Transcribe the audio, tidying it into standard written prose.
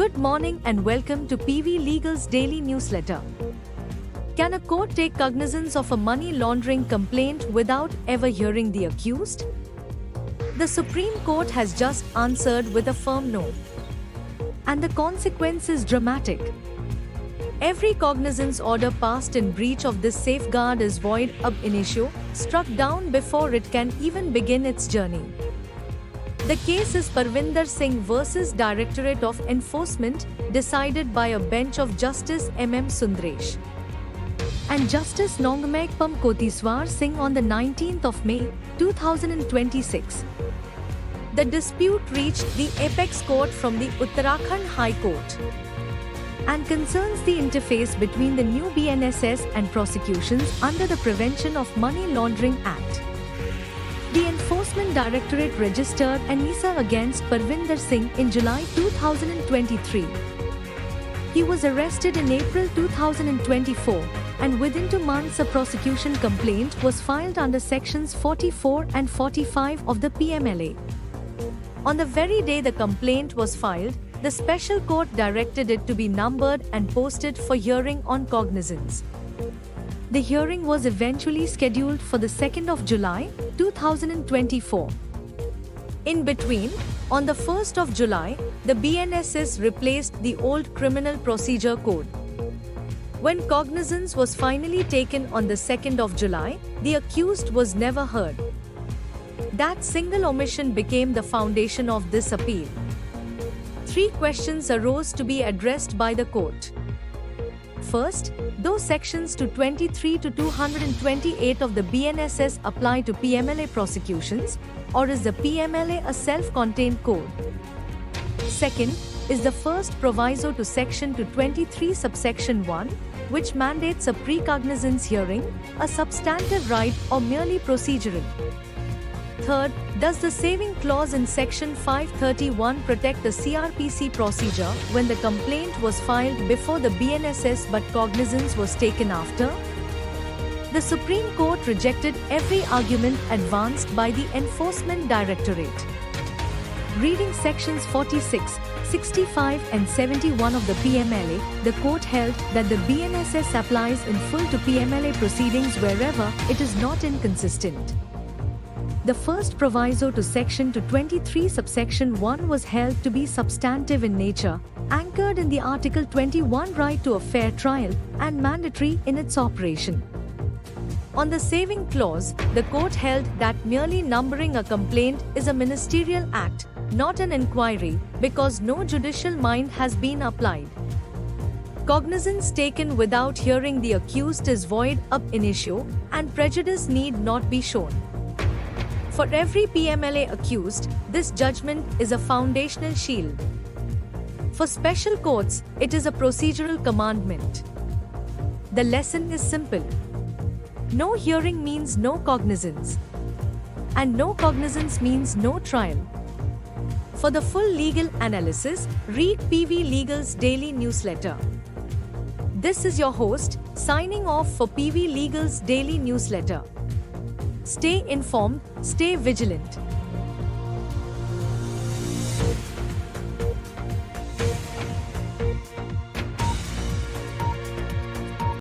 Good morning and welcome to PV Legal's daily newsletter. Can a court take cognizance of a money laundering complaint without ever hearing the accused? The Supreme Court has just answered with a firm no. And the consequence is dramatic. Every cognizance order passed in breach of this safeguard is void ab initio, struck down before it can even begin its journey. The case is Parvinder Singh versus Directorate of Enforcement, decided by a bench of Justice M.M. Sundaresh and Justice Nongamekpam Kotiswar Singh on the 19th of May, 2026. The dispute reached the apex court from the Uttarakhand High Court and concerns the interface between the new BNSS and prosecutions under the Prevention of Money Laundering Act. The Enforcement Directorate registered an ESA against Parvinder Singh in July 2023. He was arrested in April 2024, and within 2 months a prosecution complaint was filed under sections 44 and 45 of the PMLA. On the very day the complaint was filed, the special court directed it to be numbered and posted for hearing on cognizance. The hearing was eventually scheduled for the 2nd of July, 2024. In between, on the 1st of July, the BNSS replaced the old Criminal Procedure Code. When cognizance was finally taken on the 2nd of July, the accused was never heard. That single omission became the foundation of this appeal. 3 questions arose to be addressed by the court. First, though sections 223 to 228 of the BNSS apply to PMLA prosecutions, or is the PMLA a self-contained code? Second, is the first proviso to section 223 subsection 1, which mandates a precognizance hearing, a substantive right or merely procedural? Third, does the saving clause in section 531 protect the CRPC procedure when the complaint was filed before the BNSS but cognizance was taken after? The Supreme Court rejected every argument advanced by the Enforcement Directorate. Reading sections 46, 65 and 71 of the PMLA, the court held that the BNSS applies in full to PMLA proceedings wherever it is not inconsistent. The first proviso to section 223 subsection 1 was held to be substantive in nature, anchored in the Article 21 right to a fair trial, and mandatory in its operation. On the saving clause, the court held that merely numbering a complaint is a ministerial act, not an inquiry, because no judicial mind has been applied. Cognizance taken without hearing the accused is void ab initio, and prejudice need not be shown. For every PMLA accused, this judgment is a foundational shield. For special courts, it is a procedural commandment. The lesson is simple. No hearing means no cognizance. And no cognizance means no trial. For the full legal analysis, read PV Legal's daily newsletter. This is your host, signing off for PV Legal's daily newsletter. Stay informed, stay vigilant.